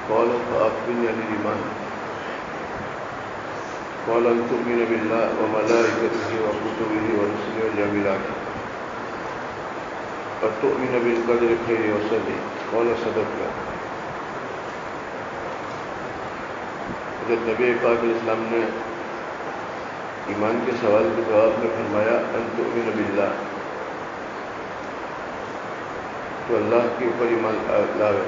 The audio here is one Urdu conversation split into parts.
قال فأخبرني عن الإيمان قال أن تؤمن بالله وملائكته وكتبه ورسله واليوم الآخر وتؤمن بالقدر خيره وشره قال صدقت. حضرت نبی پاک علیہ السلام نے ایمان کے سوال کے جواب میں فرمایا ان تؤمن باللہ، تو اللہ کے اوپر ایمان لاوے.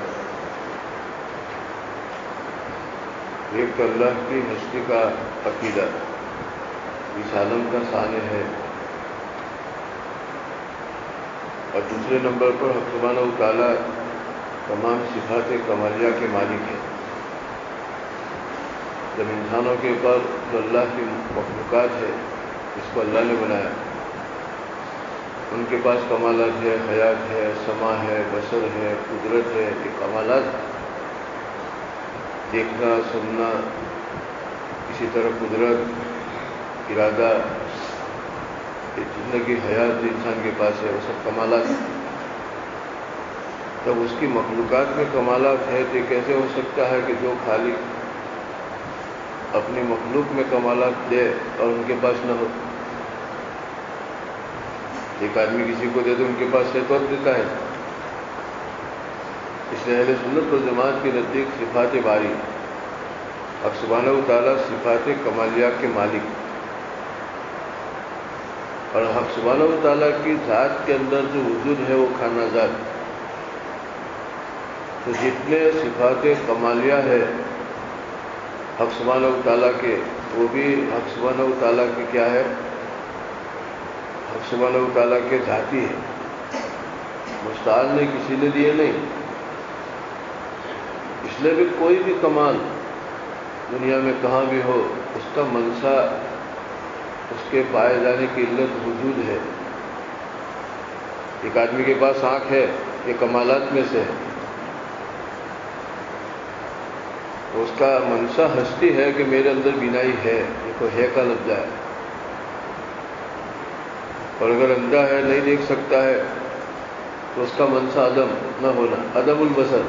ایک تو اللہ کی ہستی کا عقیدہ اس عالم کا ثانیہ ہے، اور دوسرے نمبر پر حق سبحانہ و تعالیٰ تمام صفات کمالیہ کے مالک ہے. جب انسانوں کے اوپر جو اللہ کی مخلوقات ہے اس کو اللہ نے بنایا، ان کے پاس کمالات ہے، حیات ہے، سماع ہے، بصر ہے، قدرت ہے. یہ کمالات دیکھنا، سننا، اسی طرح قدرت، ارادہ، زندگی، حیات جو انسان کے پاس ہے وہ سب کمالات. جب اس کی مخلوقات میں کمالات ہے تو کیسے ہو سکتا ہے کہ جو خالق اپنی مخلوق میں کمالات دے اور ان کے پاس نہ ہو؟ ایک آدمی کسی کو دے تو ان کے پاس ہے تو دیتا ہے. اس لیے اہل سنت والجماعت کے نزدیک صفات باری حق سبحانہ و تعالیٰ صفات کمالیہ کے مالک، اور حق سبحانہ و تعالیٰ کی ذات کے اندر جو وجود ہے وہ کھانا ذات. تو جتنے صفات کمالیہ ہے حق سبحانہ و تعالیٰ کے، وہ بھی حق سبحانہ و تعالیٰ کے کیا ہے؟ حق سبحانہ و تعالیٰ کے ذاتی ہے. مستعار نے کسی نے دیے نہیں. اس لیے بھی کوئی بھی کمال دنیا میں کہاں بھی ہو اس کا منشا، اس کے پائے جانے کی علت وجود ہے. ایک آدمی کے پاس آنکھ ہے، یہ کمالات میں سے ہے. اس کا منشا ہستی ہے کہ میرے اندر بینائی ہے، یہ کو ہے کا لفظ ہے. اور اگر اندھا ہے، نہیں دیکھ سکتا ہے، تو اس کا منشا عدم نہ ہونا، عدم البصر.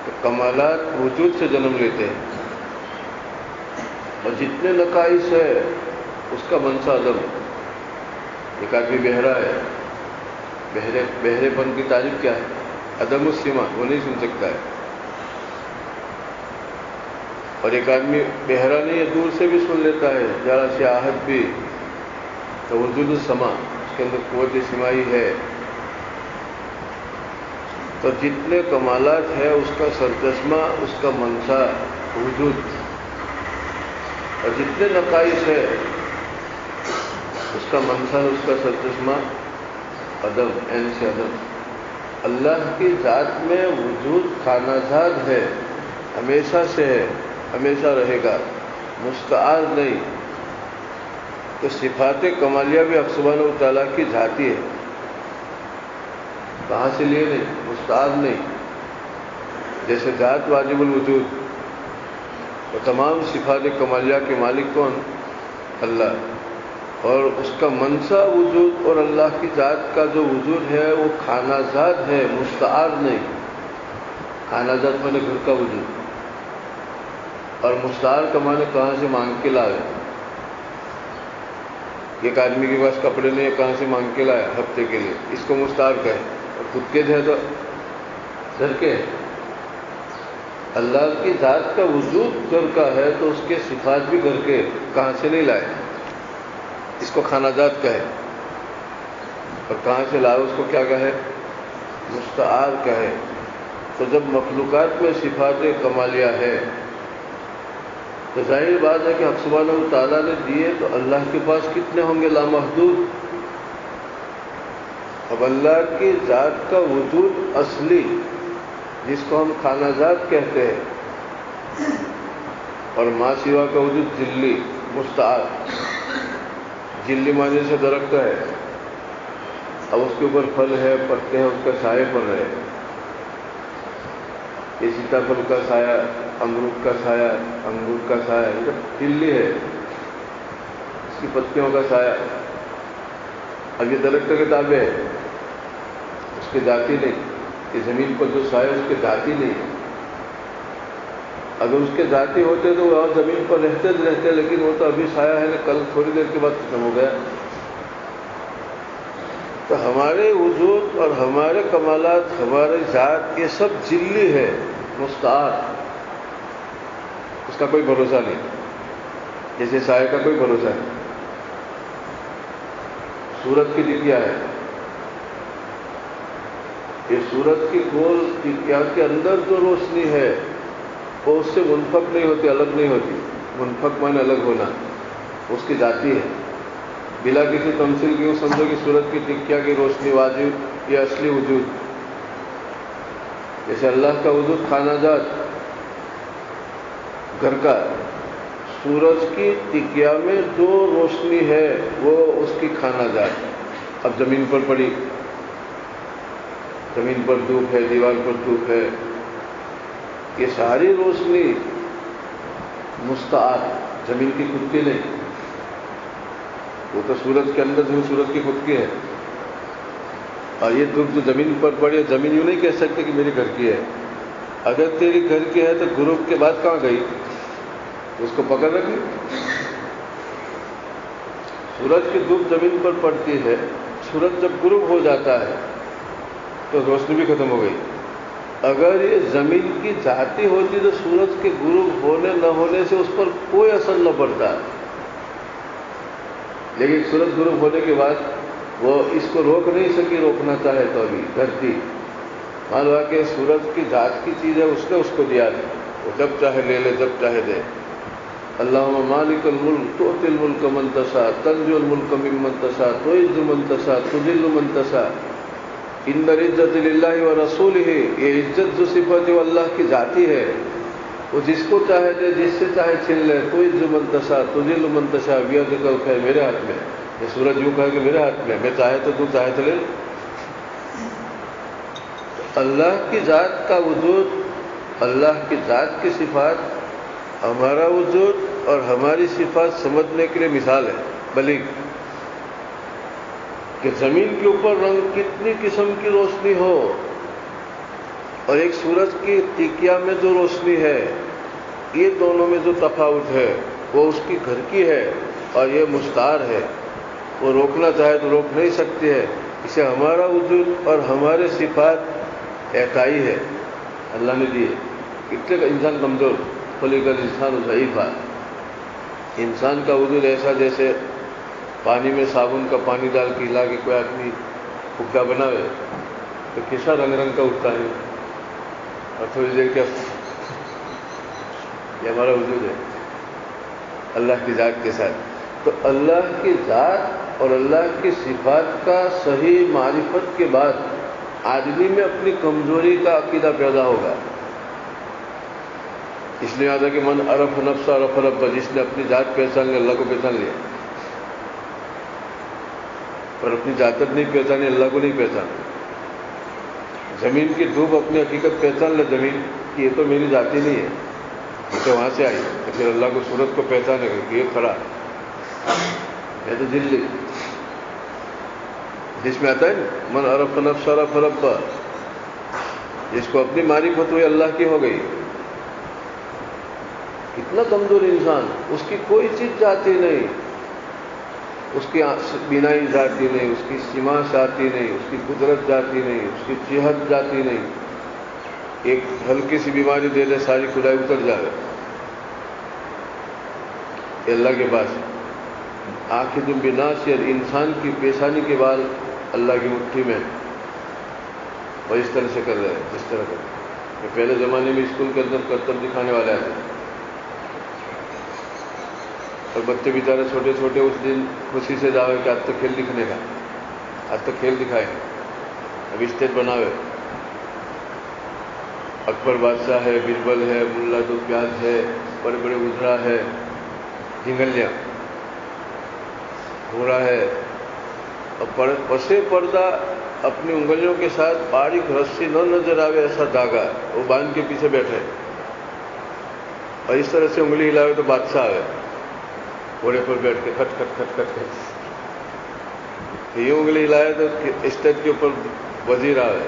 تو کمالات وجود سے جنم لیتے ہیں، اور جتنے نقائص ہے اس کا منشا عدم. ایک آدمی بہرا ہے، بہرے پن کی تعریف کیا ہے؟ عدم السماع، وہ نہیں سن سکتا ہے. اور ایک آدمی بہرا نہیں ہے، دور سے بھی سن لیتا ہے، ذرا سی آہٹ بھی، تو وجود السماع، اس کے اندر قوت سماعی ہے. تو جتنے کمالات ہے اس کا سرچشمہ، اس کا منشا وجود، اور جتنے نقائص ہے اس کا منشا، اس کا سرچشمہ عدم، عین سے عدم. اللہ کی ذات میں وجود خانہ ذات ہے، ہمیشہ سے ہے، ہمیشہ رہے گا، مستعار نہیں. تو صفات کمالیہ بھی حق سبحانہ و تعالیٰ کی ذاتی ہے، کہاں سے لیے نہیں، مستعار نہیں. جیسے ذات واجب الوجود، تو تمام صفات کمالیہ کے مالک کون؟ اللہ. اور اس کا منشا وجود، اور اللہ کی ذات کا جو وجود ہے وہ خانہ ذات ہے، مستعار نہیں. خانہ ذات مانے گھر کا وجود، اور مستعار کا معنی کہاں سے مانگ کے لائے. ایک آدمی کے پاس کپڑے نہیں، کہاں سے مانگ کے لایا ہفتے کے لیے، اس کو مستعار کہے. اور خود کے تھے تو گھر کے. اللہ کی ذات کا وجود گھر کا ہے تو اس کے صفات بھی گھر کے، کہاں سے نہیں لائے، اس کو خانہ ذات کہے. اور کہاں سے لائے اس کو کیا کہے؟ مستعار کہے. تو جب مخلوقات میں صفات کمالیہ ہے تو ظاہر بات ہے کہ حق سبحانہ و تعالیٰ نے دیے تو اللہ کے پاس کتنے ہوں گے؟ لامحدود. اب اللہ کی ذات کا وجود اصلی، جس کو ہم خانہ ذات کہتے ہیں، اور ما سوا کا وجود ذلی، مستعار. ذلی معنی سے درخت ہے، اب اس کے اوپر پھل ہے، پتے ہیں، اس کا سائے پڑ رہے. یہ سیتا پھل کا سایہ، امرود کا سایہ، انگور کا سایہ، یہ ذلی ہے، اس کی پتیوں کا سایہ. اب یہ درخت کے تابع ہے، اس کے ذاتی نہیں. کہ زمین پر جو سایہ اس کے ذاتی نہیں ہے. اگر اس کے ذاتی ہوتے تو وہ زمین پر رہتے، لیکن وہ تو ابھی سایہ ہے نا، کل تھوڑی دیر کے بعد ختم ہو گیا. تو ہمارے وجود اور ہمارے کمالات، ہمارے ذات، یہ سب ذلی ہے، مستعار. اس کا کوئی بھروسہ نہیں، جیسے سایہ کا کوئی بھروسہ نہیں. سورج کی ٹکیا ہے، یہ سورج کی گول ٹکیا کے اندر جو روشنی ہے وہ اس سے منفک نہیں ہوتی، الگ نہیں ہوتی. منفک مانے الگ ہونا، اس کی ذاتی ہے. بلا کسی تمثیل کی سمجھو کہ سورج کی ٹکیا کی روشنی واجب، یہ اصلی وجود. جیسے اللہ کا وجود خانہ جات گھر کا، سورج کی ٹکیا میں جو روشنی ہے وہ اس کی خانہ جات. اب زمین پر پڑی، زمین پر دھوپ ہے، دیوار پر دھوپ ہے، یہ ساری روشنی مستعار، زمین کی خود کی نہیں. وہ تو سورج کے اندر جو سورج کی خود کی ہے. اور یہ دھوپ جو زمین پر پڑی ہے، زمین یوں نہیں کہہ سکتے کہ میری گھر کی ہے. اگر تیری گھر کی ہے تو غروب کے بعد کہاں گئی؟ اس کو پکڑ رکھی. سورج کی دھوپ زمین پر پڑتی ہے، سورج جب غروب ہو جاتا ہے تو روشنی بھی ختم ہو گئی. اگر یہ زمین کی ذاتی ہوتی تو سورج کے غروب ہونے نہ ہونے سے اس پر کوئی اثر نہ پڑتا. لیکن سورج غروب ہونے کے بعد وہ اس کو روک نہیں سکی، روکنا چاہے تو ابھی دھرتی مان لیا کہ سورج کی ذات کی چیز ہے، اس نے اس کو دیا ہے، وہ جب چاہے لے لے، جب چاہے دے. اللہم مالک الملک تؤتی الملک من تشاء تنزع الملک ممن تشاء تعز من تشاء تذل من تشاء ان العزت للہ ورسولہ. یہ عزت جو صفت ہے وہ اللہ کی ذاتی ہے، وہ جس کو چاہے دے، جس سے چاہے چھین لے. تعز من تشاء تذل من تشاء بیدک الخیر، میرے ہاتھ میں. یہ سورج یوں کہا کہ میرے ہاتھ میں، میں چاہے تو چاہے تو لے. اللہ کی ذات کا وجود، اللہ کی ذات کی صفات، ہمارا وجود اور ہماری صفات سمجھنے کے لیے مثال ہے بلیغ. کہ زمین کے اوپر رنگ کتنی قسم کی روشنی ہو اور ایک سورج کی ٹکیا میں جو روشنی ہے، یہ دونوں میں جو تفاوت ہے وہ اس کی گھر کی ہے اور یہ مستعار ہے. وہ روکنا چاہے تو روک نہیں سکتی ہے. اسے ہمارا وجود اور ہمارے صفات اکائی ہے، اللہ نے دی ہے. اتنے کا انسان کمزور، خلق الانسان ضعیفا. انسان کا وجود ایسا جیسے پانی میں صابن کا پانی ڈال کے ہلا کے کوئی آدمی حکا بناوے تو کیسا رنگ رنگ کا اٹھتا ہے، اور تھوڑی دیر کیا. یہ ہمارا وجود ہے اللہ کی ذات کے ساتھ. تو اللہ کی ذات اور اللہ کی صفات کا صحیح معرفت کے بعد آدمی میں اپنی کمزوری کا عقیدہ پیدا ہوگا. اس لیے آتا کہ من عرف نفس عرف رب، جس نے اپنی ذات پہچان لی اللہ کو پہچان لیا، اور اپنی ذات نہیں پہچانی اللہ کو نہیں پہچانا. زمین کی دھوپ اپنی حقیقت پہچان لے زمین کہ یہ تو میری ذاتی نہیں ہے، یہ تو وہاں سے آئی. تو پھر اللہ کو سورج کو پہچانے گا کہ یہ کھڑا یہ تو ذلی. جس میں آتا ہے من عرف نفس عرف رب، جس کو اپنی معرفت ہوئی اللہ کی ہو گئی. کتنا کمزور انسان، اس کی کوئی چیز ذاتی نہیں، اس کی بینائی ذاتی نہیں، اس کی سما ذاتی نہیں، اس کی قدرت ذاتی نہیں، اس کی صحت ذاتی نہیں. ایک ہلکی سی بیماری دے دے ساری خدائی اتر جائے. اللہ کے پاس آخر بناصر، انسان کی پیشانی کے بال اللہ کی مٹھی میں، اور اس طرح سے کر رہے ہیں. اس طرح کر پہلے زمانے میں اسکول کے اندر کرتب دکھانے والے آتے اور بچے بیچارے چھوٹے چھوٹے اس دن خوشی سے جاوے کہ آج تک کھیل دکھنے کا، آج تک کھیل دکھائے. اب اسٹیج بناوے، اکبر بادشاہ ہے، بربل ہے، ملا دو پیاز ہے، بڑے بڑے وزرا ہے، جھنگلیاں گھوڑا ہے، اور پسے پردہ اپنی انگلیوں کے ساتھ باریک رسی نہ نظر آوے ایسا دھاگا وہ باندھ کے پیچھے بیٹھے، اور اس طرح سے انگلی ہلاوے تو بادشاہ آئے گھوڑے پر بیٹھ کے کھٹ کھٹ کھٹ کھٹ کھٹ. یہ انگلی ہلائے تو اسٹیج کے اوپر وزیر آئے.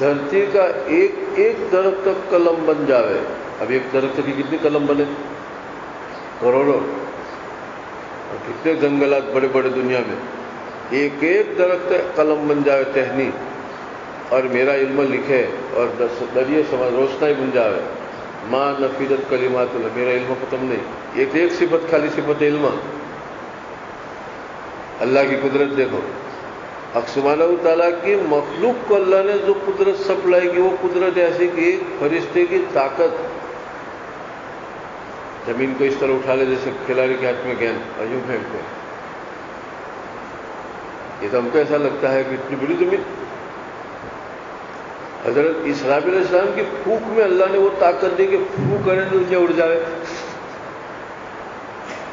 دھرتی کا ایک ایک درخت کا قلم بن جاوے. اب ایک درخت کی کتنی قلم بنے؟ کروڑوں. اور کتنے جنگلات بڑے بڑے دنیا میں. ایک ایک درخت قلم بن جاوے ٹہنی اور میرا علم لکھے اور دریا سمجھ روشنائی بن جاوے. ماں نفیدت کلمات اللہ، میرا علم ختم نہیں. ایک ایک صفت خالی صفت علم. اللہ کی قدرت دیکھو. حق سبحانہ و تعالیٰ کی مخلوق کو اللہ نے جو قدرت سپلائی کی، وہ قدرت ایسی کہ ایک فرشتے کی طاقت زمین کو اس طرح اٹھا لے جیسے کھلاڑی کے ہاتھ میں گیند اور یوں پھینکتے. یہ تو ہم کو ایسا لگتا ہے کہ اتنی بڑی زمین. حضرت اسرافیل علیہ السلام کی پھونک میں اللہ نے وہ طاقت دی کہ پھونک کریں تو اسے اڑ جائے،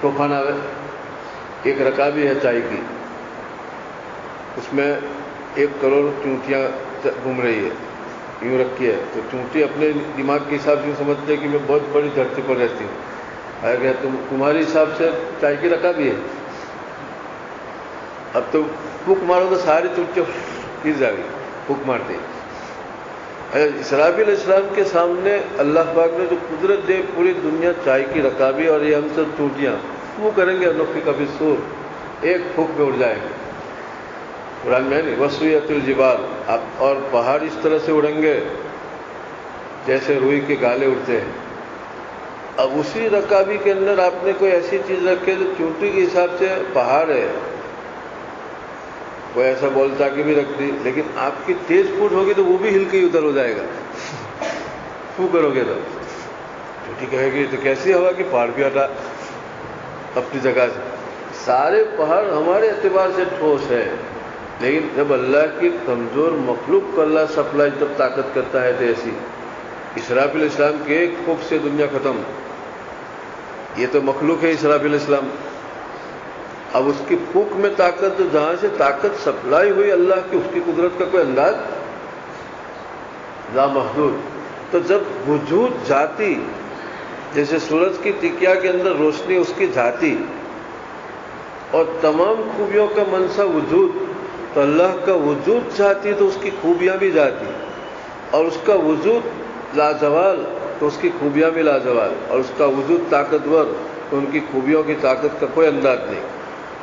طوفان آوے. ایک رکابی ہے چائے کی، اس میں 1 کروڑ چونٹیاں گھوم رہی ہے، یوں رکھی ہے. تو چونٹی اپنے دماغ کے حساب سے سمجھتے ہیں کہ میں بہت بڑی دھرتی پر رہتی ہوں. اگر تمہاری حساب سے چائے کی رکابی ہے. اب تو پھونک مارو تو ساری چونٹیاں گر جائے گی پھونک مارتے. اسرافیل علیہ السلام کے سامنے اللہ پاک نے جو قدرت دے، پوری دنیا چائے کی رکابی اور یہ ہم سب چونٹیاں وہ کریں گے. نفخ کبھی سور، ایک پھونک میں اڑ جائیں گے. قرآن میں نہیں وسویت الجبال، اور پہاڑ اس طرح سے اڑیں گے جیسے روئی کے گالے اڑتے ہیں. اب اسی رکابی کے اندر آپ نے کوئی ایسی چیز رکھے جو چونٹی کے حساب سے پہاڑ ہے، کوئی ایسا بول چاکی بھی رکھ دی، لیکن آپ کی تیز پھوٹ ہوگی تو وہ بھی ہل کے ادھر ہو جائے گا. پھو کرو گے تو چونٹی کہے گی تو کیسی ہوا کہ پہاڑ بھی ہٹا اپنی جگہ سے. سارے پہاڑ ہمارے اعتبار سے ٹھوس ہے، لیکن جب اللہ کی کمزور مخلوق کو اللہ سپلائی جب طاقت کرتا ہے تو ایسی. اسرافیل علیہ السلام کے ایک پھونک سے دنیا ختم. یہ تو مخلوق ہے اسرافیل علیہ السلام. اب اس کی پھونک میں طاقت، جہاں سے طاقت سپلائی ہوئی اللہ کی، اس کی قدرت کا کوئی انداز لامحدود. تو جب وجود ذاتی، جیسے سورج کی ٹکیا کے اندر روشنی اس کی ذاتی اور تمام خوبیوں کا منشا وجود، تو اللہ کا وجود ذاتی تو اس کی خوبیاں بھی ذاتی، اور اس کا وجود لازوال تو اس کی خوبیاں بھی لازوال، اور اس کا وجود طاقتور تو ان کی خوبیوں کی طاقت کا کوئی انداز نہیں.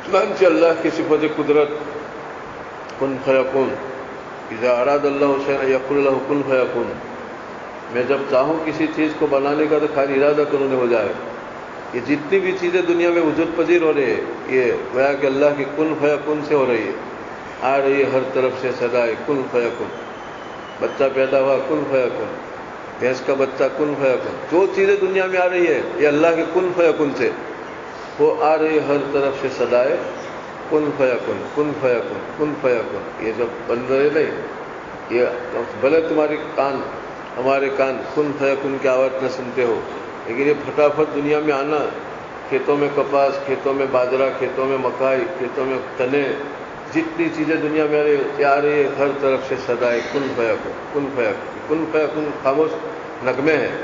چنانچہ اللہ کی صفت قدرت کن فیکون، اذا اراد اللہ شیئا یقول له کن فیکون. میں جب چاہوں کسی چیز کو بنانے کا تو خالی ارادہ کروں ہو جائے. یہ جتنی بھی چیزیں دنیا میں وجود پذیر ہو رہی ہے، یہ گویا کہ اللہ کی کن فیکون سے ہو رہی ہے. آ رہی ہے ہر طرف سے صدائے کن فیکون. بچہ پیدا ہوا کن فیکون، بھینس کا بچہ کن فیکون. جو چیزیں دنیا میں آ رہی ہے یہ اللہ کے کن فیکون سے وہ آ رہی ہے، ہر طرف سے صدائے کن فیکون کن فیکون کن فیکون. یہ جب بن رہے نہیں، یہ بھلے تمہاری کان، ہمارے کان کن فیکون کی آواز نہ سنتے ہو، لیکن یہ پھٹافٹ دنیا میں آنا، کھیتوں میں کپاس، کھیتوں میں باجرہ، کھیتوں میں مکائی، کھیتوں میں چنے، جتنی چیزیں دنیا میں آ رہی ہے ہر طرف سے صدائے کن فیکون کن فیکون. کن فیکون خاموش نغمے ہیں.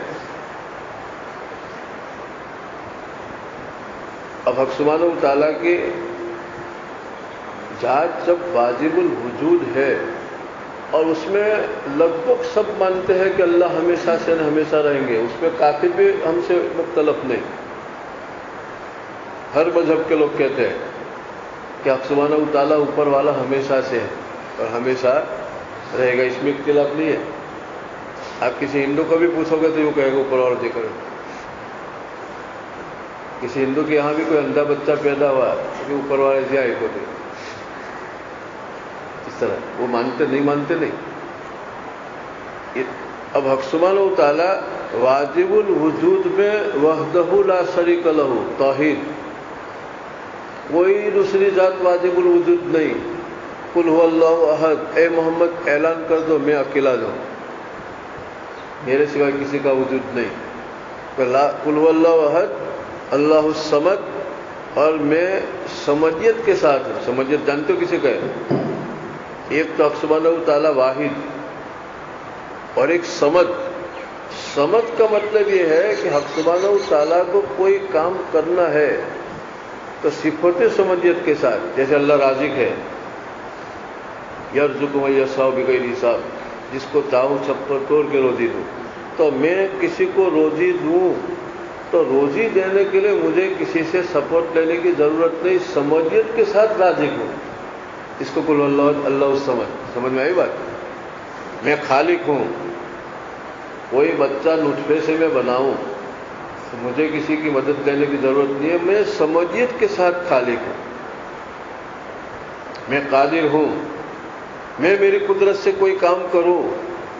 اب حق سبحانہ و تعالیٰ کی ذات جب واجب الوجود ہے، اور اس میں لگ بھگ سب مانتے ہیں کہ اللہ ہمیشہ سے ہمیشہ رہیں گے، اس میں کافر بھی ہم سے مختلف نہیں. ہر مذہب کے لوگ کہتے ہیں کہ حق سبحانہ و تعالیٰ اوپر والا ہمیشہ سے ہے اور ہمیشہ رہے گا، اس میں اختلاف نہیں ہے. آپ کسی ہندو کو بھی پوچھو گے تو یوں کہے گا اوپر والا ذکر ہے. کسی ہندو کے یہاں بھی کوئی اندھا بچہ پیدا ہوا کہ اوپر والے سے ایک ہوتے، اس طرح وہ مانتے نہیں مانتے نہیں. اب حق سبحانہ و تعالیٰ واجب الوجود میں وحدہ لا شریک لہ توحید، کوئی دوسری ذات واجب الوجود نہیں. قل هو اللہ احد، اے محمد اعلان کر دو میں اکیلا ہوں، میرے سوا کسی کا وجود نہیں. قل هو اللہ احد اللہ الصمد، اور میں سمجھیت کے ساتھ ہوں. سمجھیت جانتے ہو کسی کا ہے؟ ایک تو حق سبحانہ و تعالیٰ واحد اور ایک سمد. سمد کا مطلب یہ ہے کہ حق سبحانہ و تعالیٰ کو کوئی کام کرنا ہے تو صفت سمجھیت کے ساتھ، جیسے اللہ رازق ہے، یرزق من یشاء بغیر حساب، جس کو چاہوں چھپر توڑ کے روزی دوں. تو میں کسی کو روزی دوں تو روزی دینے کے لیے مجھے کسی سے سپورٹ لینے کی ضرورت نہیں، سمجھیت کے ساتھ راضی ہوں. اس کو قل اللہ الصمد، سمجھ میں آئی بات؟ میں خالق ہوں. کوئی بچہ نطفے سے میں بناؤں تو مجھے کسی کی مدد لینے کی ضرورت نہیں ہے، میں سمجھیت کے ساتھ خالق ہوں. میں قادر ہوں. میں میری قدرت سے کوئی کام کروں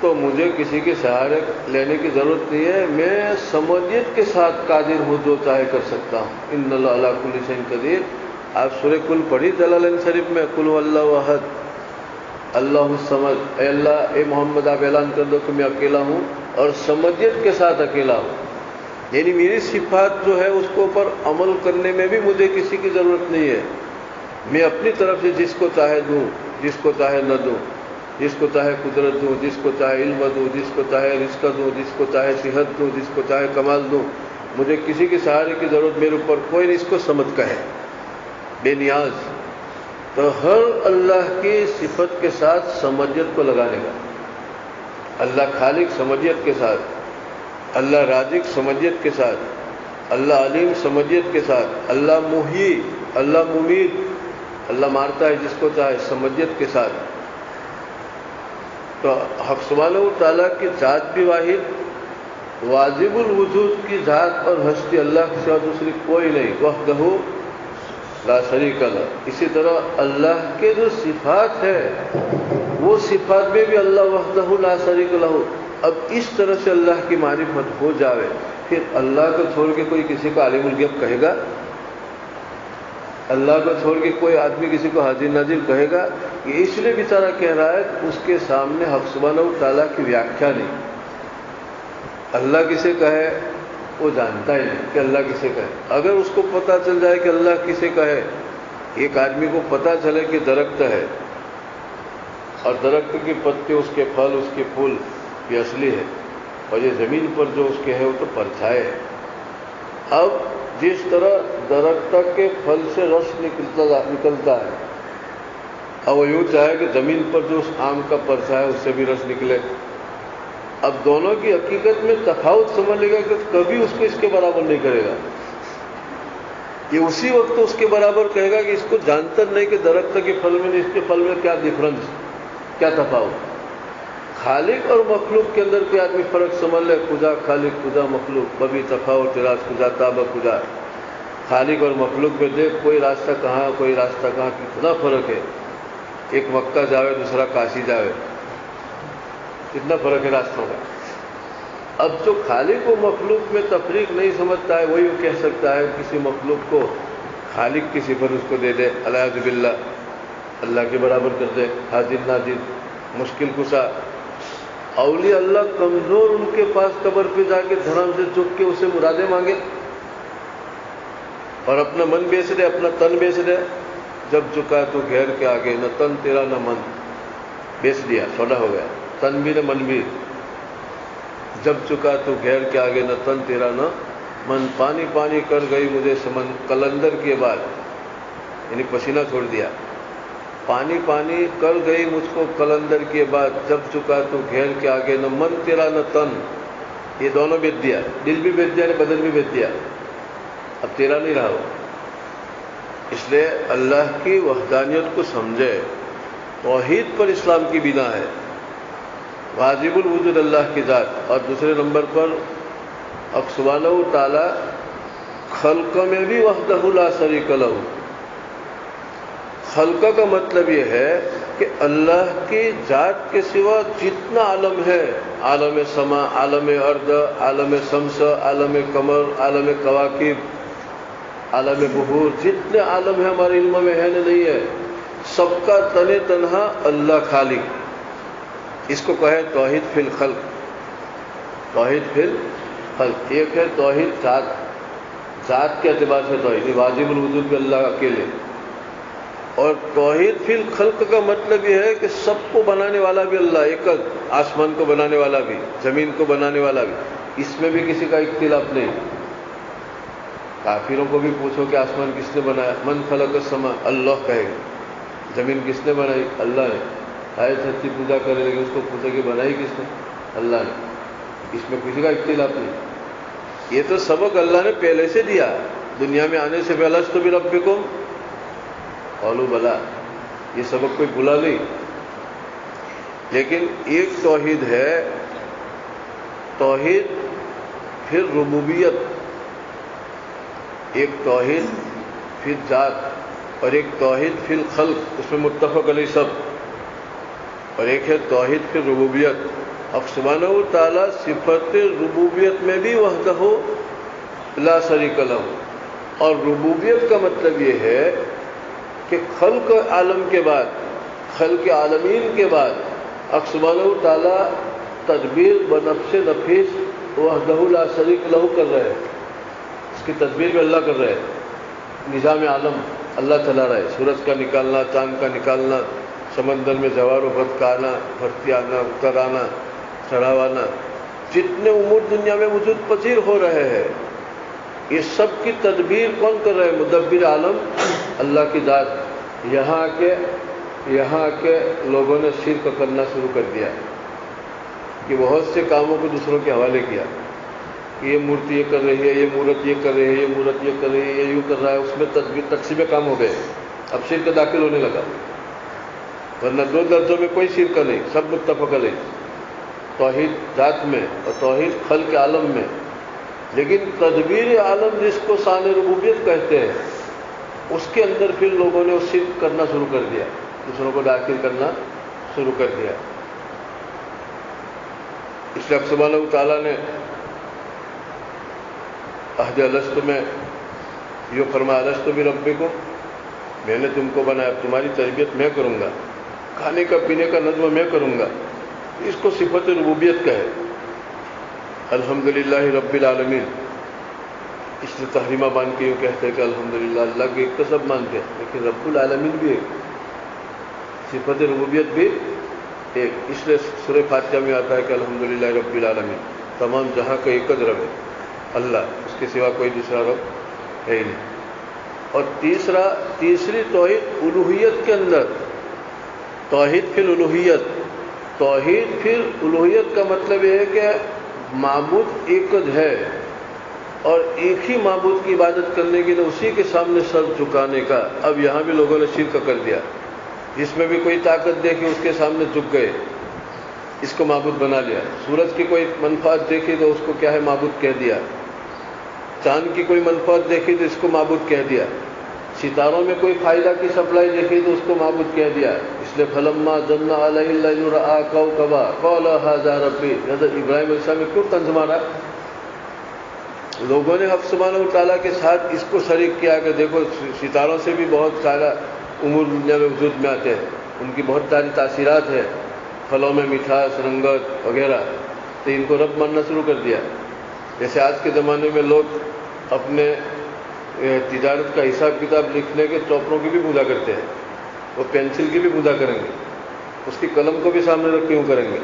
تو مجھے کسی کے سہارے لینے کی ضرورت نہیں ہے، میں سمجھیت کے ساتھ قادر ہوں، جو چاہے کر سکتا ہوں. ان اللہ علی کل شیء قدیر. آپ سورہ کل پڑھی جلالین شریف میں، قل هو اللہ احد اللہ الصمد. اے اللہ، اے محمد آپ اعلان کر دو کہ میں اکیلا ہوں اور سمجھیت کے ساتھ اکیلا ہوں. یعنی میری صفات جو ہے اس کو اوپر عمل کرنے میں بھی مجھے کسی کی ضرورت نہیں ہے. میں اپنی طرف سے جس کو چاہے دوں، جس کو چاہے نہ دوں، جس کو چاہے قدرت دوں، جس کو چاہے علم دوں، جس کو چاہے رزق دوں، جس کو چاہے صحت دوں، جس کو چاہے کمال دوں. مجھے کسی کے سہارے کی ضرورت میرے اوپر کوئی نہیں. اس کو سمجھ کا ہے، بے نیاز. تو ہر اللہ کی صفت کے ساتھ سمجھیت کو لگانے کا. اللہ خالق سمجھیت کے ساتھ، اللہ رازق سمجھیت کے ساتھ، اللہ علیم سمجھیت کے ساتھ، اللہ محیی، اللہ ممیت، اللہ مارتا ہے جس کو چاہے، سمجھیت کے ساتھ. تو حق سبحانہ و تعالیٰ کی ذات بھی واحد، واجب الوجود کی ذات اور ہستی اللہ کے سوا دوسری کوئی نہیں، وحدہ لا شریک لہ. اسی طرح اللہ کے جو صفات ہے وہ صفات میں بھی اللہ وحدہ لا شریک لہ. اب اس طرح سے اللہ کی معرفت ہو جاوے، پھر اللہ کو چھوڑ کے کوئی کسی کو عالم الغیب کہے گا؟ اللہ کو چھوڑ کے کوئی آدمی کسی کو حاضر ناظر کہے گا؟ یہ اس لیے بیچارہ کہہ رہا ہے کہ اس کے سامنے حق سبحانہ و تعالیٰ کی ویاخیا نہیں. اللہ کسے کہے وہ جانتا ہی نہیں کہ اللہ کسے کہے. اگر اس کو پتہ چل جائے کہ اللہ کسے کہے، ایک آدمی کو پتہ چلے کہ درخت ہے اور درخت کے پتے، اس کے پھل، اس کے پھول یہ اصلی ہے، اور یہ زمین پر جو اس کے ہے وہ تو پرچھائے ہے. اب جس طرح درخت کے پھل سے رس نکلتا ہے، اب وہ یوں چاہے کہ زمین پر جو اس آم کا پرچھا ہے اس سے بھی رس نکلے. اب دونوں کی حقیقت میں تفاوت سمجھ لے گا کہ کبھی اس کو اس کے برابر نہیں کرے گا. یہ اسی وقت اس کے برابر کہے گا کہ اس کو جانتا نہیں کہ درخت کے پھل میں اس کے پھل میں کیا ڈفرنس، کیا تفاوت. خالق اور مخلوق کے اندر کوئی آدمی فرق سمجھ لے، کجا خالق کجا مخلوق، کبھی تفاوت راز کجا تابہ کجا. خالق اور مخلوق میں دیکھ کوئی راستہ کہاں، کوئی راستہ کہاں، کتنا فرق ہے. ایک مکہ جاوے، دوسرا کاشی جاوے، کتنا فرق ہے راستوں کا. اب جو خالق و مخلوق میں تفریق نہیں سمجھتا ہے وہی کہہ سکتا ہے کسی مخلوق کو خالق کی صفت اس کو دے دے، الیاذ باللہ، اللہ کے برابر کر دے، حاضر ناظر، مشکل کشا. اولیاء اللہ کمزور، ان کے پاس قبر پہ جا کے دھرم سے جھک کے اسے مرادیں مانگے اور اپنا من بیچ دے، اپنا تن بیچ دے. جب جھکا تو گھیر کے آگے، نہ تن تیرا نہ من، بیچ دیا، سودا ہو گیا. تن بھی نہ من بھی. جب چکا تو گھیر کے آگے، نہ تن تیرا نہ من. پانی پانی کر گئی مجھے سمن، قلندر کے بعد، یعنی پسینہ چھوڑ دیا. پانی پانی کر گئی مجھ کو قلندر کے بعد. جب چکا تو گھیر کے آگے، نہ من تیرا نہ تن. یہ دونوں بیچ دیا، دل بھی بیچ دیا، بدن بھی بیچ دیا. اب تیرا نہیں رہا وہ. اس لیے اللہ کی وحدانیت کو سمجھے. توحید پر اسلام کی بنا ہے، واجب الوجود اللہ کی ذات. اور دوسرے نمبر پر حق سبحانہ و تعالی خلق میں بھی وحدہ لا شریک لہ. خلق کا مطلب یہ ہے کہ اللہ کی ذات کے سوا جتنا عالم ہے، عالم سما، عالم ارض، عالم شمس، عالم قمر، عالم کواکب، عالم بحور، جتنے عالم ہیں ہمارے علم میں ہے نہیں ہے، سب کا تنے تنہا اللہ خالق. اس کو کہے توحید فی الخلق. توحید فی الخلق ایک ہے توحید ذات کے اعتبار سے توحید، واجب الوجود بھی اللہ اکیلے. اور توحید فی الخلق کا مطلب یہ ہے کہ سب کو بنانے والا بھی اللہ ایک، آسمان کو بنانے والا بھی، زمین کو بنانے والا بھی. اس میں بھی کسی کا اختلاف نہیں. کافروں کو بھی پوچھو کہ آسمان کس نے بنایا، من خلق السماء، اللہ کہے گا. زمین کس نے بنائی، اللہ نے. آئے سچی پوجا کرے لیکن اس کو پوچھے کہ بنائی کس نے؟ اللہ نے. اس میں کسی کا اختلاف نہیں. یہ تو سبق اللہ نے پہلے سے دیا. دنیا میں آنے سے پہلے الستُ بربکم قالوا بلا، یہ سبق کوئی بھولا نہیں. لیکن ایک توحید ہے، توحید پھر ربوبیت، ایک توحید پھر ذات، اور ایک توحید پھر خلق، اس میں متفق علیہ سب، اور ایک ہے توحید پھر ربوبیت. اب سبحانہ و تعالیٰ صفت ربوبیت میں بھی وحدہ لا شریک لہ، اور ربوبیت کا مطلب یہ ہے کہ خلق عالم کے بعد، خلق عالمین کے بعد اب سبحانہ و تعالیٰ تدبیر بنفس نفیس وحدہ لا شریک لہ کر رہے ہیں. اس کی تدبیر میں اللہ کر رہے ہیں. نظام عالم اللہ چلا رہا ہے. سورج کا نکالنا، چاند کا نکالنا، سمندر میں جوار و بھٹ کا آنا، بھرتی آنا، اتر آنا، چڑھاوانا، جتنے امور دنیا میں وجود پذیر ہو رہے ہیں، یہ سب کی تدبیر کون کر رہے ہیں؟ مدبر عالم اللہ کی ذات. یہاں کے لوگوں نے شرک کرنا شروع کر دیا کہ بہت سے کاموں کو دوسروں کے حوالے کیا کہ یہ مورتی یہ کر رہی ہے، یہ مورت یہ کر رہی ہے، یہ مورت یہ کر رہی ہے، یہ یوں کر رہا ہے. اس میں تدبیر تقسیم کام ہو گئے. اب شرک داخل ہونے لگا، ورنہ دو درجوں میں کوئی شرک نہیں، سب متفق علیہ، توحید ذات میں اور توحید خلق عالم میں. لیکن تدبیر عالم جس کو شان ربوبیت کہتے ہیں، اس کے اندر پھر لوگوں نے شرک کرنا شروع کر دیا، دوسروں کو داخل کرنا شروع کر دیا. اس لیے سبحانہ و تعالیٰ نے عہد الست میں یہ فرمایا الست بربکم، میں نے تم کو بنایا، تمہاری تربیت میں کروں گا، کھانے کا پینے کا نظم میں کروں گا. اس کو صفت ربوبیت کا ہے. الحمدللہ رب العالمین، اس لیے تحریمہ مان کے یہ کہتے ہیں کہ الحمدللہ اللہ کے ایک تو سب مانتے ہیں، لیکن رب العالمین بھی ایک، صفت ربوبیت بھی ایک. اس لیے سورہ فاتحہ میں آتا ہے کہ الحمدللہ رب العالمین، تمام جہاں کا ایک رب ہے اللہ، اس کے سوا کوئی دوسرا رب ہے ہی نہیں. اور تیسری توحید الوہیت کے اندر، توحید پھر الوہیت. توحید پھر الوہیت کا مطلب یہ ہے کہ معبود ایک ہے، اور ایک ہی معبود کی عبادت کرنے کے لیے اسی کے سامنے سر جھکانے کا. اب یہاں بھی لوگوں نے شرک کر دیا، جس میں بھی کوئی طاقت دیکھی اس کے سامنے جھک گئے، اس کو معبود بنا لیا. سورج کی کوئی منفعت دیکھی تو اس کو کیا ہے معبود کہہ دیا. چاند کی کوئی منفعت دیکھی تو اس کو معبود کہہ دیا. ستاروں میں کوئی فائدہ کی سپلائی دیکھی تو اس کو معبود کہہ دیا. اس لیے فلما جن علیہ اللیل رأى کوكبا قال ھذا ربی. حضرت ابراہیم علیہ السلام نے کیوں طنز مارا؟ لوگوں نے حق سبحانہ و تعالیٰ کے ساتھ اس کو شریک کیا کہ دیکھو ستاروں سے بھی بہت سارا امور دنیا میں وجود میں آتے ہیں، ان کی بہت ساری تاثیرات ہیں، پھلوں میں مٹھاس، رنگت وغیرہ، تو ان کو رب ماننا شروع کر دیا. جیسے آج کے زمانے میں لوگ اپنے تجارت کا حساب کتاب لکھنے کے چوپڑوں کی بھی پوجا کرتے ہیں، وہ پینسل کی بھی پوجا کریں گے، اس کی قلم کو بھی سامنے رکھ کے کیوں کریں گے،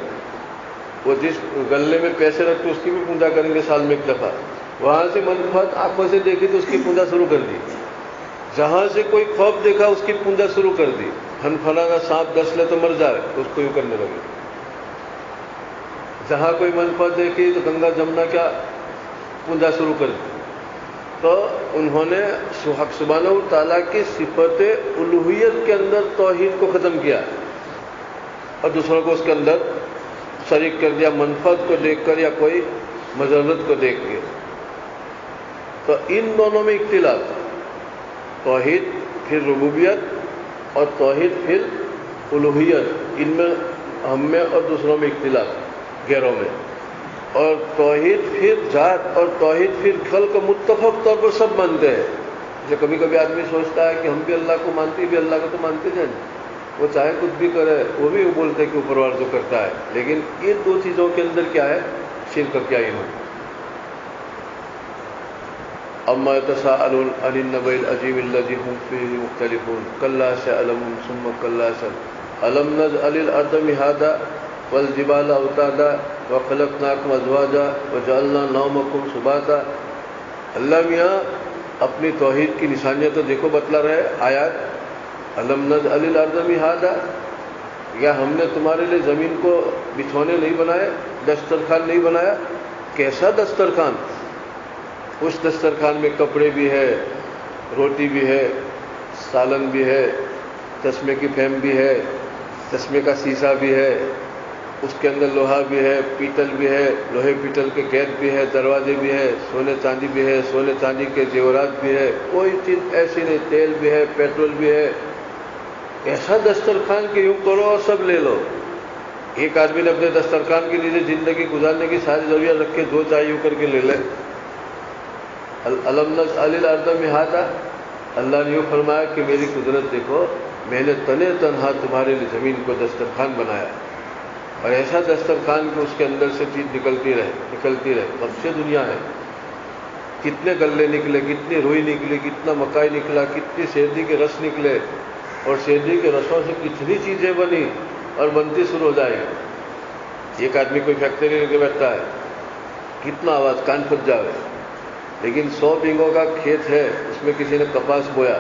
وہ جس گلے میں پیسے رکھتے اس کی بھی پوجا کریں گے سال میں ایک دفعہ. وہاں سے منفعت آنکھوں سے دیکھی تو اس کی پوجا شروع کر دی، جہاں سے کوئی خوف دیکھا اس کی پوجا شروع کر دی. فھنفھنانا سانپ ڈس لے تو مر جائے تو اس کو یوں کرنے لگے. جہاں کوئی منفعت دیکھی تو گنگا جمنا کیا پوجا شروع کر دی. تو انہوں نے حق سبحانہ و تعالیٰ کی صفت الوہیت کے اندر توحید کو ختم کیا اور دوسروں کو اس کے اندر شریک کر دیا، منفعت کو دیکھ کر یا کوئی مضرت کو دیکھ کے. تو ان دونوں میں اختلاف، توحید پھر ربوبیت اور توحید پھر الوہیت، ان میں ہم میں اور دوسروں میں اختلاف، غیروں میں. اور توحید پھر ذات اور توحید پھر خلق متفق طور پر سب مانتے ہیں. جو کبھی کبھی آدمی سوچتا ہے کہ ہم بھی اللہ کو مانتے ہیں، بھی اللہ کو تو مانتے ہیں، وہ چاہے کچھ بھی کرے وہ بھی بولتے ہیں کہ اوپر والا جو کرتا ہے. لیکن یہ دو چیزوں کے اندر کیا ہے؟ شرک کیا ایمان. اما یتساءلون عن النبأ العظیم الذی هم فیہ مختلفون کلا سیعلمون ثم کلا سیعلمون الم نجعل الارض مہادا والجبال اوتادا وخلقناکم ازواجا وجعلنا نومکم سباتا. اللہ میاں اپنی توحید کی نشانیاں تو دیکھو بتلا رہے آیات. الم نجعل الارض مہادا، یا ہم نے تمہارے لیے زمین کو بچھونے نہیں بنائے، دسترخوان نہیں بنایا؟ کیسا دسترخوان؟ اس دسترخوان میں کپڑے بھی ہے، روٹی بھی ہے، سالن بھی ہے، چشمے کی فریم بھی ہے، چشمے کا شیشہ بھی ہے، اس کے اندر لوہا بھی ہے، پیتل بھی ہے، لوہے پیتل کے گیٹ بھی ہے، دروازے بھی ہے، سونے چاندی بھی ہے، سونے چاندی کے زیورات بھی ہے، کوئی چیز ایسی نہیں، تیل بھی ہے، پیٹرول بھی ہے۔ ایسا دسترخوان کہ یوں کرو اور سب لے لو۔ ایک آدمی نے اپنے دسترخوان کے لیے زندگی گزارنے کی ساری ضروریات رکھ کے 2 چائے یوں کر کے لے لے۔ الم نجعل الارض مہادا، اللہ نے یوں فرمایا کہ میری قدرت دیکھو، میں نے تنے تنہا تمہارے لیے زمین کو دسترخوان بنایا، اور ایسا دسترخوان کہ اس کے اندر سے چیز نکلتی رہے۔ کب سے دنیا ہے، کتنے گلے نکلے، کتنی روئی نکلی، کتنا مکائی نکلا، کتنی سیدھی کے رس نکلے، اور سیدھی کے رسوں سے کتنی چیزیں بنی اور بنتی شروع ہو جائے گی۔ ایک آدمی کوئی فیکٹری لے کے بیٹھتا ہے، کتنا آواز، کان پھٹ جاوے، لیکن 100 بیگھوں کا کھیت ہے، اس میں کسی نے کپاس بویا۔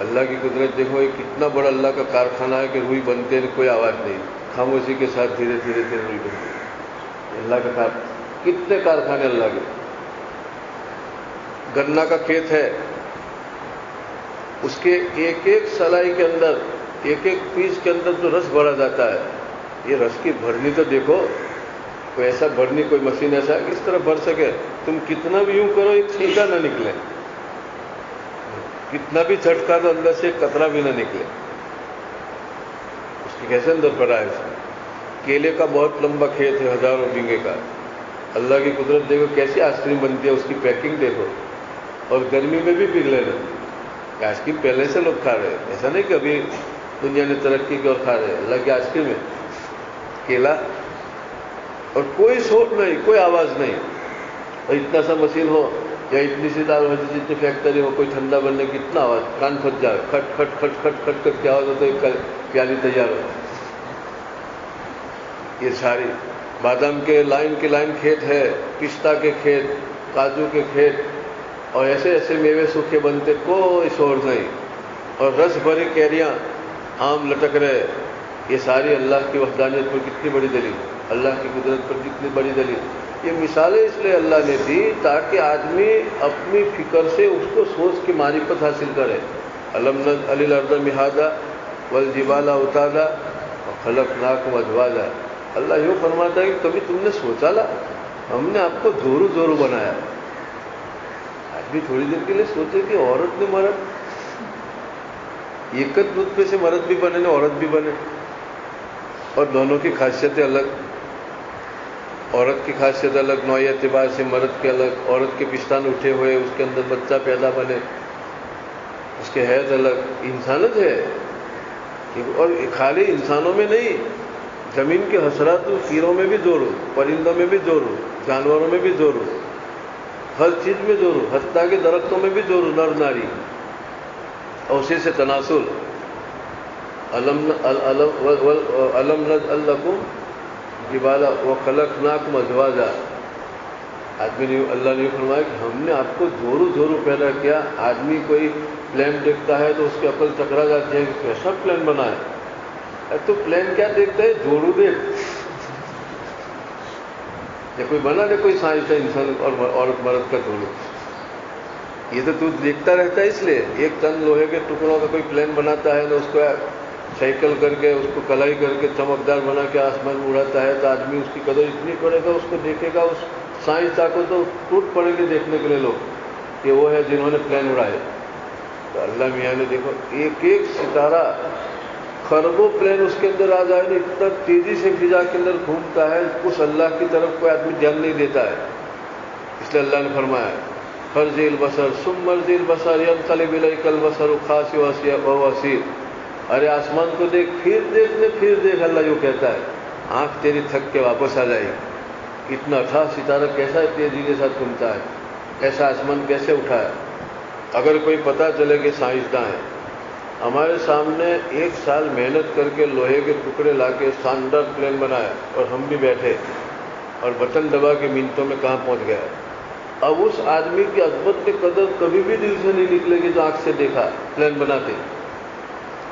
اللہ کی قدرت دیکھو، یہ کتنا بڑا اللہ کا کارخانہ ہے کہ روئی بنتے ہیں، کوئی آواز نہیں، خاموشی کے ساتھ دھیرے دھیرے روئی بنتی ہے۔ اللہ کا کتنے کارخانے اللہ کے۔ گنا کا کھیت ہے، اس کے ایک ایک سلائی کے اندر، ایک ایک پیس کے اندر جو رس بھرا جاتا ہے، یہ رس کی بھرنی تو دیکھو، کوئی ایسا بھرنی، کوئی مشین ایسا ہے کہ اس طرح بھر سکے؟ تم کتنا بھی یوں کرو ایک چھینکا نہ نکلے، کتنا بھی جھٹکا تو اندر سے ایک قطرہ بھی نہ نکلے۔ اس کی کیسے اندر بھرا ہے؟ کیلے کا بہت لمبا کھیت ہے، ہزاروں بیگھے کا۔ اللہ کی قدرت دیکھو کیسی آئس کریم بنتی ہے، اس کی پیکنگ دیکھو، اور گرمی میں بھی پگھلے نہ۔ آئس کریم پہلے سے لوگ کھا رہے ہیں، ایسا نہیں کہ ابھی دنیا نے ترقی کی اور کھا رہے ہیں۔ اللہ کی آئس کریم ہے، کیلا، اور کوئی شور نہیں، کوئی آواز نہیں، اور اتنا سا مشین ہو یا اتنی سی دال ہو، جتنی فیکٹری ہو، کوئی ٹھنڈا بننے کی اتنا آواز، کان پھٹ جائے، کھٹ کھٹ کھٹ کھٹ کھٹ کر کیا ہوتا تو ایک پیالی تیار ہو۔ یہ ساری بادام کے لائن کھیت ہے، پستہ کے کھیت، کاجو کے کھیت، اور ایسے ایسے میوے سوکھے بنتے، کوئی شور نہیں، اور رس بھری کیریاں، آم لٹک رہے۔ یہ ساری اللہ کی وحدانیت پر کتنی بڑی دلیل، اللہ کی قدرت پر کتنی بڑی دلیل۔ یہ مثالیں اس لیے اللہ نے دی تاکہ آدمی اپنی فکر سے اس کو سوچ کے معرفت حاصل کرے۔ الم نجعل الارض مہادا والجبال اوتادا وخلقناکم ازواجا۔ اللہ یوں فرماتا ہے کہ کبھی تم نے سوچا لا، ہم نے آپ کو زورو زورو بنایا۔ آدمی تھوڑی دیر کے لیے سوچے کہ عورت نے مرد، ایک نطفے سے مرد بھی بنے، عورت بھی بنے، اور دونوں کی خاصیتیں الگ، عورت کی خاصیت الگ، نوعی اعتبار سے مرد کے الگ، عورت کے پستان اٹھے ہوئے، اس کے اندر بچہ پیدا بنے، اس کے حیض الگ، انسانت ہے۔ اور خالی انسانوں میں نہیں، زمین کے حشرات و کیڑوں میں بھی زور ہو، پرندوں میں بھی زور ہو، جانوروں میں بھی زور ہو، ہر چیز میں زور ہو، حتیٰ کہ درختوں میں بھی زور ہو، نر ناری، اور اسی سے تناسل۔ الم نجعل لکم جبالا وخلقناکم ازواجا۔ آدمی نے، اللہ نے فرمایا کہ ہم نے آپ کو زورو زورو پیدا کیا۔ آدمی کوئی پلین دیکھتا ہے تو اس کی عقل چکرا جاتی ہے کہ کیسا پلین بنا ہے۔ تو پلین کیا دیکھتا ہے؟ جوڑو دیکھ، یا کوئی بنا دے کوئی سائنس ہے انسان اور عورت مرد کا جوڑو، یہ تو دیکھتا رہتا ہے۔ اس لیے ایک ٹن لوہے کے ٹکڑوں کا کوئی پلین بناتا ہے تو اس کو سائیکل کر کے، اس کو کلائی کر کے چمکدار بنا کے آسمان میں اڑاتا ہے، تو آدمی اس کی قدر اتنی کرے گا، اس کو دیکھے گا، اس سائنسداں کو تو ٹوٹ پڑے گی دیکھنے کے لیے لوگ کہ وہ ہے جنہوں نے پلین اڑائے۔ تو اللہ میاں نے دیکھو ایک ایک ستارہ، خربوں پلین اس کے اندر آ جائے، اتنا تیزی سے فضا کے اندر گھومتا ہے، اس اللہ کی طرف کوئی آدمی دھیان نہیں دیتا ہے۔ اس لیے اللہ نے فرمایا فرجع البصر ثم ارجع البصر ينقلب اليك البصر خاسئا وهو حسير۔ ارے آسمان کو دیکھ، پھر دیکھ، اللہ یوں کہتا ہے، آنکھ تیری تھک کے واپس آ جائے گی۔ اتنا اٹھا ستارہ کیسا تیزی کے ساتھ گھومتا ہے، ایسا آسمان کیسے اٹھا ہے۔ اگر کوئی پتہ چلے کہ سائنسداں ہیں، ہمارے سامنے 1 سال محنت کر کے لوہے کے ٹکڑے لا کے شاندار پلین بنایا، اور ہم بھی بیٹھے اور بٹن دبا کے منٹوں میں کہاں پہنچ گیا۔ اب اس آدمی کی عظمت کی قدر کبھی بھی دل سے نہیں نکلے گی جو آنکھ سے دیکھا پلین بناتے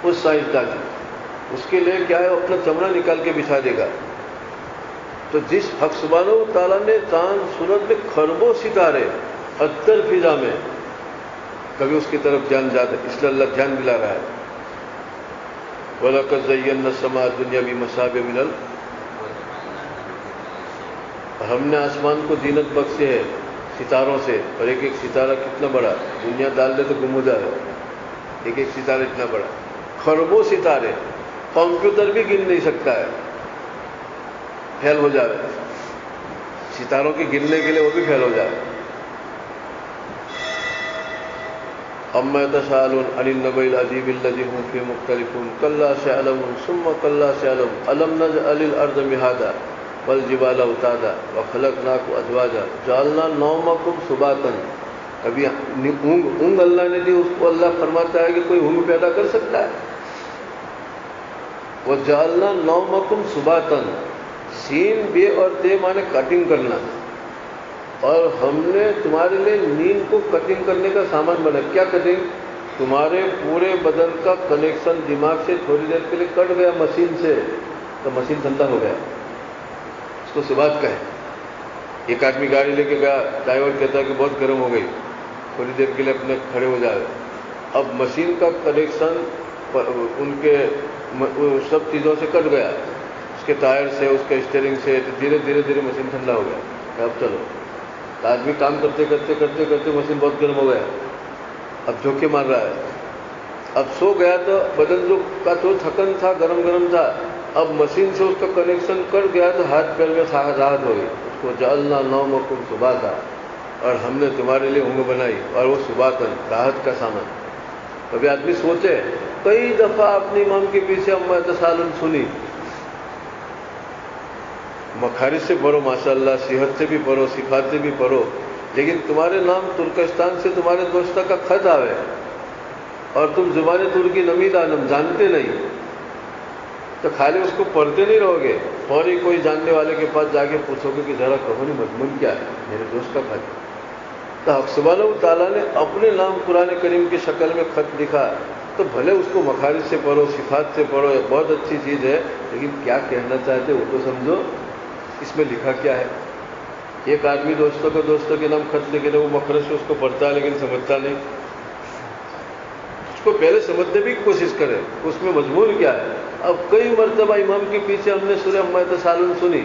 اس سائنسداں کی۔ اس کے لیے کیا ہے اپنا چمڑا نکال کے بچھا دے گا. تو جس حق سبحانہ و تعالیٰ نے چاند سورج میں خربوں ستارے اتر فضا میں، کبھی اس کی طرف دھیان جاتا ہے، اس لیے اللہ دھیان دلا رہا ہے. وَلَقَدْ زَيَّنَّا السَّمَاءَ الدُّنْيَا بِمَصَابِيحَ مِنَ ہم نے آسمان کو زینت بخشی ہے ستاروں سے، اور ایک ایک ستارہ کتنا بڑا، دنیا ڈال دے تو گم ہو جائے، ایک ایک ستارہ اتنا بڑا، خربوں ستارے، کمپیوٹر بھی گن نہیں سکتا ہے، فیل ہو جائے، ستاروں کی گننے کے لیے وہ بھی فیل ہو جائے. اما يتساءلون عن النبأ العظيم الذي هم فيه مختلفون كلا سيعلمون ثم كلا سيعلمون ألم نجعل الأرض مهادا والجبال أوتادا وخلقناكم أزواجا جعلنا نومكم سباتا. ابھی اونگ اللہ نے دی، اس کو اللہ فرماتا ہے کہ کوئی اونگ پیدا کر سکتا ہے. وجعلنا نومکم سباتا، سین بے اور تے مانے کٹنگ کرنا، اور ہم نے تمہارے لیے نیند کو کٹنگ کرنے کا سامان بنا. کیا کٹنگ؟ تمہارے پورے بدن کا کنیکشن دماغ سے تھوڑی دیر کے لیے کٹ گیا مشین سے، تو مشین ٹھنڈا ہو گیا، اس کو سبات کہے. ایک آدمی گاڑی لے کے گیا، ڈرائیور کہتا ہے کہ بہت گرم ہو گئی، تھوڑی دیر کے لیے اپنے کھڑے ہو جائے. اب مشین کا کنیکشن ان کے سب چیزوں سے کٹ گیا، اس کے ٹائر سے، اس کے اسٹیئرنگ سے، دھیرے دھیرے دھیرے مشین ٹھنڈا ہو گیا. اب چلو، آدمی کام کرتے کرتے کرتے کرتے مشین بہت گرم ہو گیا، اب جھوکے مار رہا ہے. اب سو گیا تو بدن جو کا تو تھکن تھا، گرم گرم تھا، اب مشین سے اس کا کنیکشن کٹ گیا تو ہاتھ پیر میں راحت ہو گئی. اس کو جعلنا نومکم سباتا، اور ہم نے تمہارے لیے اونگ بنائی، اور وہ سباتن، راحت کا سامان. کبھی آدمی سوچے، کئی دفعہ اپنے امام کے پیچھے اما یتساءلون سنی، مخارج سے پڑھو ماشاءاللہ، صحت سے بھی پڑھو، صفات سے بھی پڑھو، لیکن تمہارے نام ترکستان سے تمہارے دوستہ کا خط آوے اور تم زبان ترکی نمی دانم جانتے نہیں، تو خالی اس کو پڑھتے نہیں رہو گے، فوری کوئی جاننے والے کے پاس جا کے پوچھو گے کہ ذرا کہو نہیں مضمون کیا ہے، میرے دوست کا خط. تو حق سبحانہ و تعالیٰ نے اپنے نام قرآن کریم کی شکل میں خط لکھا، تو بھلے اس کو مخارج سے پڑھو، صفات سے پڑھو، یہ بہت اچھی چیز ہے، لیکن کیا کہنا چاہتے وہ تو سمجھو، اس میں لکھا کیا ہے. ایک آدمی دوستوں کے نام خط لکھے تو وہ مخرج سے اس کو پڑھتا ہے لیکن سمجھتا نہیں. اس کو پہلے سمجھنے کی کوشش کرے اس میں مضمون کیا ہے. اب کئی مرتبہ امام کے پیچھے ہم نے سورہ اما یتساءلون سنی،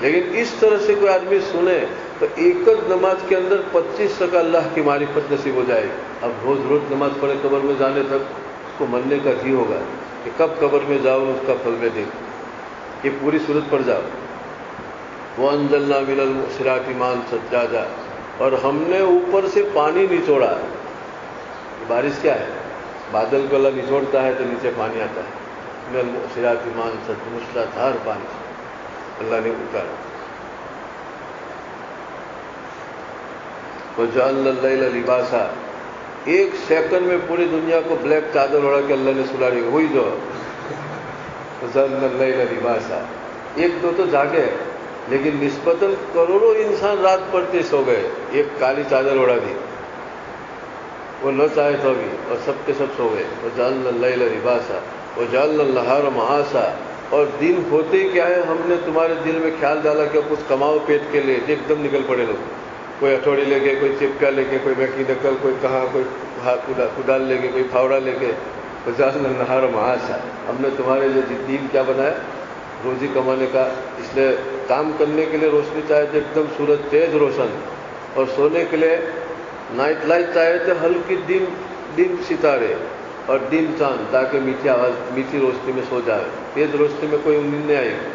لیکن اس طرح سے کوئی آدمی سنے تو ایک نماز کے اندر 25 کا اللہ کی معرفت نصیب ہو جائے. اب روز روز نماز پڑھے قبر میں جانے تک اس کو مننے کا جی ہوگا کہ کب قبر میں جاؤ اس کا پھل میں دے. یہ پوری صورت پڑھ جاؤ. وَأَنزَلْنَا مِنَ الْمُعْصِرَاتِ مَاءً ثَجَّاجًا، اور ہم نے اوپر سے پانی نچوڑا. بارش کیا ہے؟ بادل کو اللہ نچوڑتا ہے تو نیچے پانی آتا ہے. مِنَ الْمُعْصِرَاتِ مَاءً ثَجَّاجًا، موسلادھار پانی اللہ نے اتارا. وَجَعَلْنَا اللَّيْلَ لِبَاسًا، ایک سیکنڈ میں پوری دنیا کو بلیک چادر اڑا کے اللہ نے سلا دی. وہی جو وَجَعَلْنَا اللَّيْلَ لِبَاسًا، ایک دو تو جاگے، لیکن نسبتاً کروڑوں انسان رات پڑتے سو گئے، ایک کالی چادر اڑا دی، وہ نہ چاہے تو بھی، اور سب کے سب سو گئے. وَجَعَلْنَا اللَّيْلَ لِبَاسًا وَجَعَلْنَا النَّهَارَ مَعَاشًا، اور دن ہوتے کیا ہے، ہم نے تمہارے دل میں خیال ڈالا کہ کچھ کماؤ پیٹ کے لیے. ایک دم نکل پڑے لوگ، کوئی ہتھوڑی لے کے، کوئی چپکا لے کے، کوئی میکینیکل، کوئی کہاں، کوئی کدال لے کے، کوئی پھاوڑا لے کے. وَجَعَلْنَا النَّهَارَ مَعَاشًا، ہم نے تمہارے لیے دین کیا بنایا؟ روزی کمانے کا. اس لیے کام کرنے کے لیے روشنی چاہے تو ایک دم سورج تیز روشن، اور سونے کے لیے نائٹ لائٹ چاہے تو ہلکی ڈم ستارے اور ڈم چاند، تاکہ میٹھی آواز، میٹھی روشنی میں سو جائے. تیز روشنی میں کوئی نیند نہیں آئے گی.